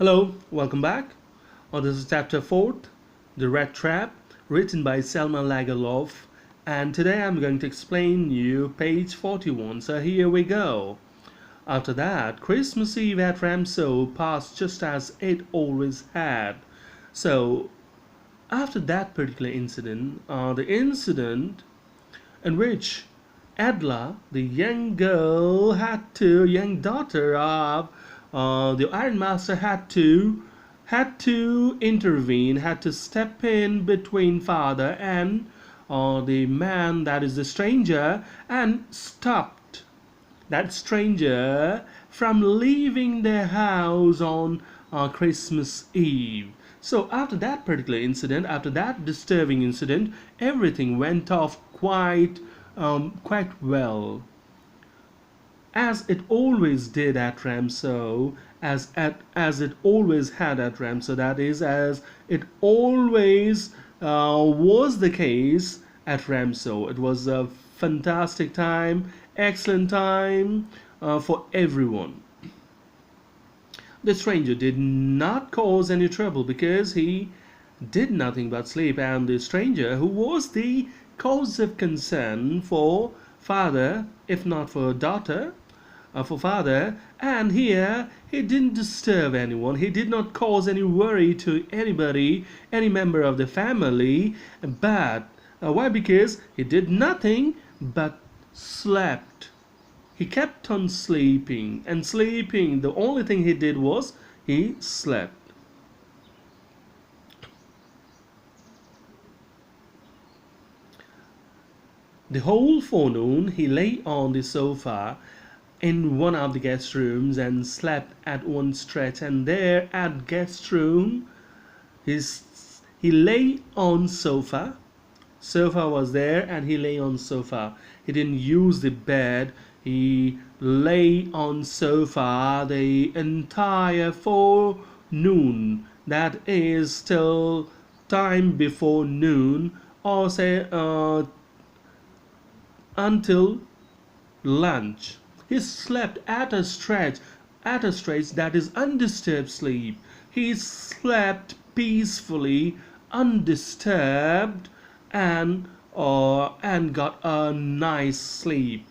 Hello, welcome back. This is chapter 4, The Rat Trap, written by Selma Lagerlof. And today I'm going to explain you page 41. So here we go. After that, Christmas Eve at Ramsau passed just as it always had. So after that particular incident, the incident in which Adla, the young daughter of the Iron Master, had to intervene, had to step in between father and the man, that is the stranger, and stopped that stranger from leaving their house on Christmas Eve. So after that particular incident, after that disturbing incident, everything went off quite well, as it always did at Ramsau, as it always had at Ramsau. That is, as it always was the case at Ramsau. It was a fantastic time, excellent time for everyone. The stranger did not cause any trouble because he did nothing but sleep, and the stranger, who was the cause of concern for father, if not for daughter, for father, and here he didn't disturb anyone. He did not cause any worry to anybody, any member of the family. But why? Because he did nothing but slept. He kept on sleeping and sleeping. The only thing he did was he slept. The whole forenoon he lay on the sofa in one of the guest rooms and slept at one stretch. And there at guest room, he lay on sofa. Sofa was there, and he lay on sofa. He didn't use the bed. He lay on sofa the entire forenoon. That is till time before noon, or say until lunch. He slept at a stretch, that is undisturbed sleep. He slept peacefully, undisturbed, and got a nice sleep.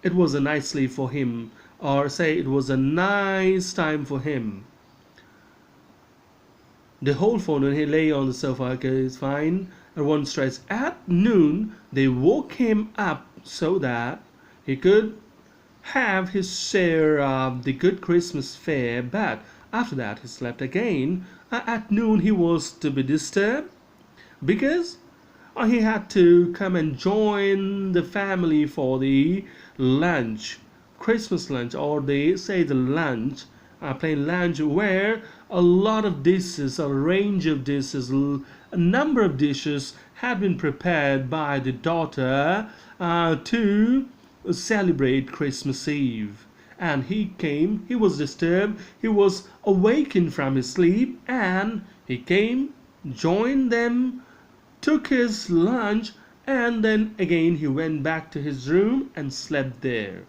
It was a nice sleep for him, or say it was a nice time for him. The whole forenoon he lay on the sofa. Okay, it's fine. At one stretch. At noon, they woke him up so that he could have his share of the good Christmas fare. But after that, he slept again. At noon, he was to be disturbed because he had to come and join the family for the lunch, Christmas lunch, or they say the lunch, plain lunch, where a lot of dishes, a range of dishes, a number of dishes had been prepared by the daughter to celebrate Christmas Eve. And he came, he was disturbed, he was awakened from his sleep, and he came, joined them, took his lunch, and then again he went back to his room and slept there.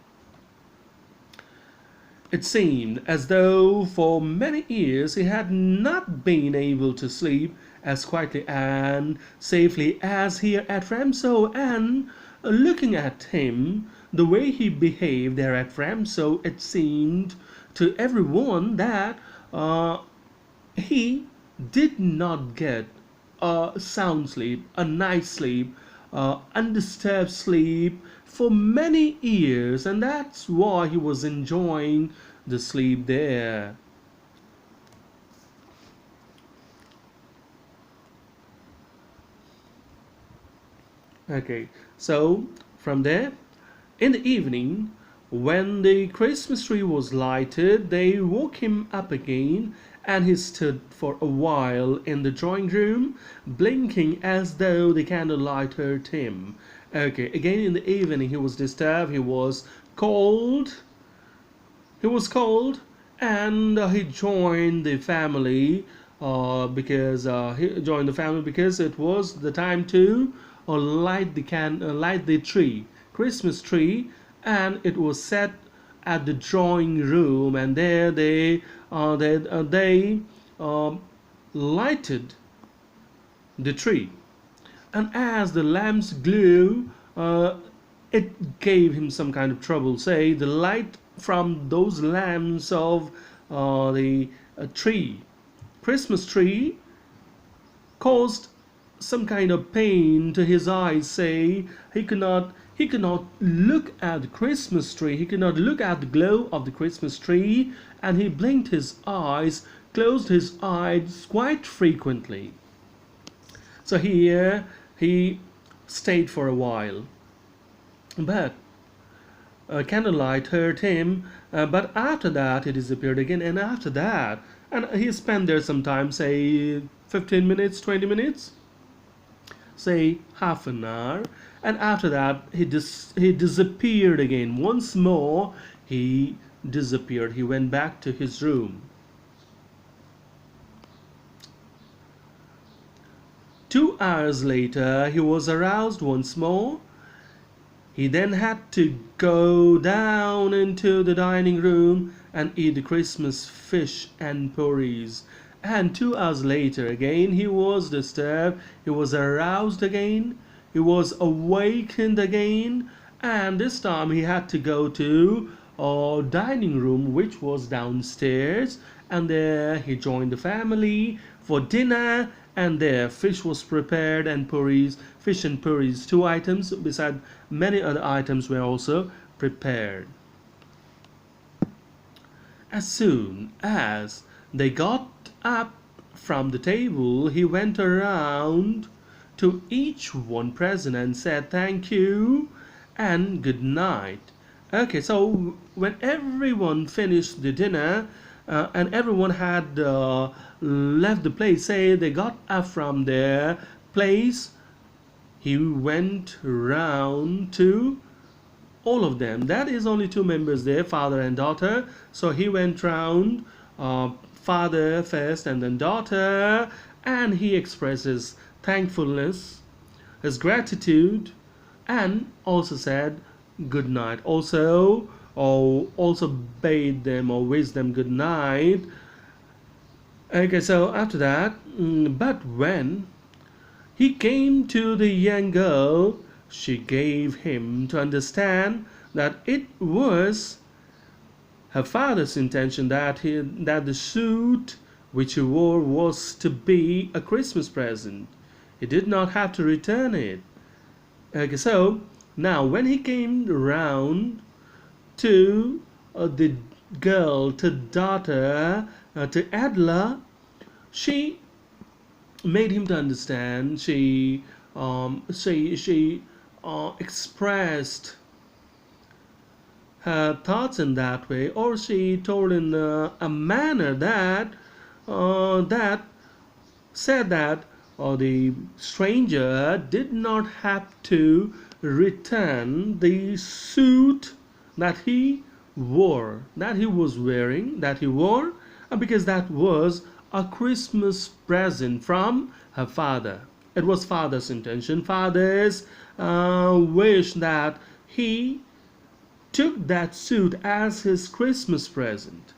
It seemed as though for many years he had not been able to sleep as quietly and safely as here at Ramsau. And looking at him, the way he behaved there at Ramsau, it seemed to everyone that he did not get a sound sleep, a nice sleep, undisturbed sleep for many years, and that's why he was enjoying the sleep there. Okay, so from there, in the evening, when the Christmas tree was lighted, they woke him up again, and he stood for a while in the drawing room, blinking as though the candlelight hurt him. Okay, again in the evening he was disturbed, he was cold, and he joined the family because it was the time to light the tree, Christmas tree, and it was set at the drawing room, and there they they lighted the tree. And as the lamps glowed, it gave him some kind of trouble. Say, the light from those lamps of the tree, Christmas tree, caused some kind of pain to his eyes. Say, he could not look at the Christmas tree. He could not look at the glow of the Christmas tree, and he blinked his eyes, closed his eyes quite frequently. So here he stayed for a while, but candlelight hurt him. But after that, he disappeared again, and after that, and he spent there some time, say 15 minutes, 20 minutes, say half an hour, and after that he disappeared again. Once more he disappeared. He went back to his room. 2 hours later he was aroused once more. He then had to go down into the dining room and eat the Christmas fish and porridge. And 2 hours later again he was disturbed. He was aroused again. He was awakened again. And this time he had to go to a dining room which was downstairs. And there he joined the family for dinner. And there fish was prepared and porridge, fish and porridge, 2 items, beside many other items were also prepared. As soon as they got up from the table, he went around to each one present and said thank you and good night. Okay, so when everyone finished the dinner, and everyone had left the place, say they got up from their place, he went round to all of them. That is only two members there, father and daughter. So he went round, father first and then daughter, and he expresses thankfulness, his gratitude, and also said good night. Also bade them or wished them good night. Okay, so after that, but when he came to the young girl, she gave him to understand that it was her father's intention that the suit which he wore was to be a Christmas present. He did not have to return it. Okay, so now when he came round to the girl, to daughter, to Adela, she made him to understand. She expressed her thoughts in that way, or she told in a manner that said that the stranger did not have to return the suit that he wore, that he was wearing, that he wore, because that was a Christmas present from her father. It was father's intention, father's wish that he took that suit as his Christmas present.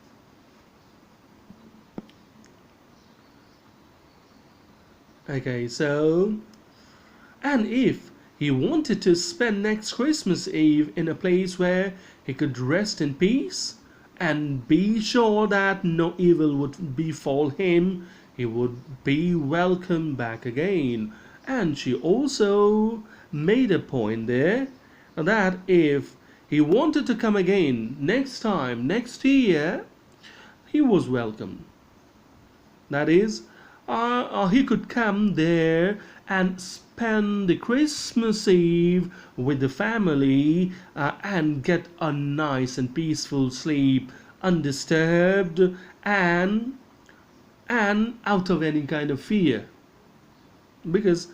Okay, so, and if he wanted to spend next Christmas Eve in a place where he could rest in peace and be sure that no evil would befall him, he would be welcome back again. And she also made a point there that if he wanted to come again next time, next year, he was welcome. That is, he could come there and spend the Christmas Eve with the family and get a nice and peaceful sleep, undisturbed and out of any kind of fear. Because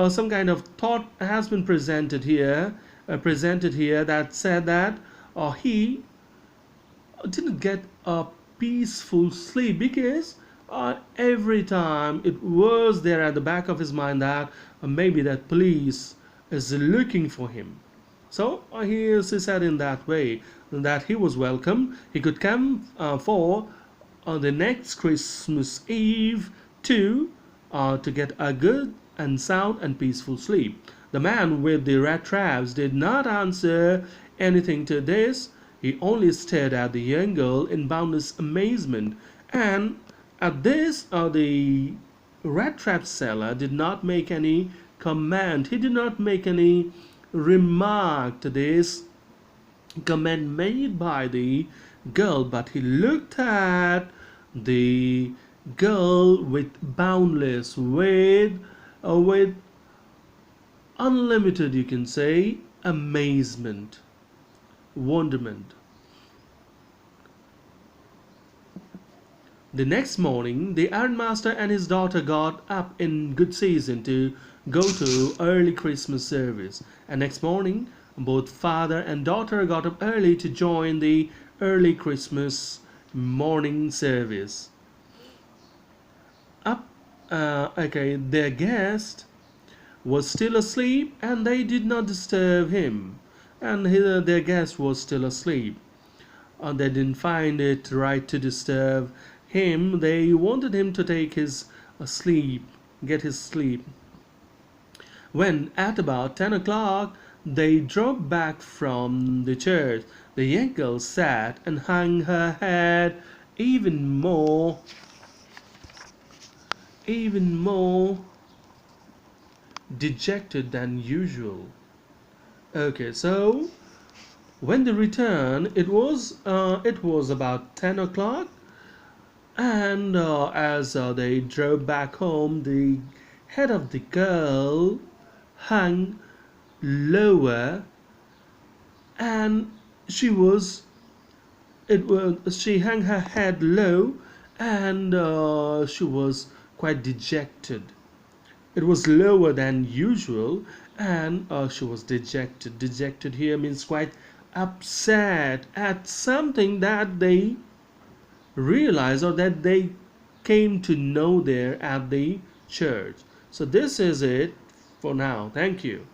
some kind of thought has been presented here that said that he didn't get a peaceful sleep because every time it was there at the back of his mind that maybe that police is looking for him. So he said in that way that he was welcome. He could come for on the next Christmas Eve to get a good and sound and peaceful sleep. The man with the rat traps did not answer anything to this. He only stared at the young girl in boundless amazement. And at this, the rat trap seller did not make any comment. He did not make any remark to this comment made by the girl, but he looked at the girl with boundless, with unlimited, you can say, amazement, wonderment. The next morning, the ironmaster and his daughter got up in good season to go to early Christmas service. And next morning, both father and daughter got up early to join the early Christmas morning service. Their guest was still asleep, and they did not disturb him. And their guest was still asleep. They didn't find it right to disturb him. They wanted him to take his sleep, get his sleep. When at about 10 o'clock they drove back from the church, the young girl sat and hung her head even more dejected than usual. Okay, so when they returned, it was about 10 o'clock, and as they drove back home, the head of the girl hung lower, and she hung her head low, and she was quite dejected. It was lower than usual, and she was dejected. Dejected here means quite upset at something that they realized or that they came to know there at the church. So this is it for now. Thank you.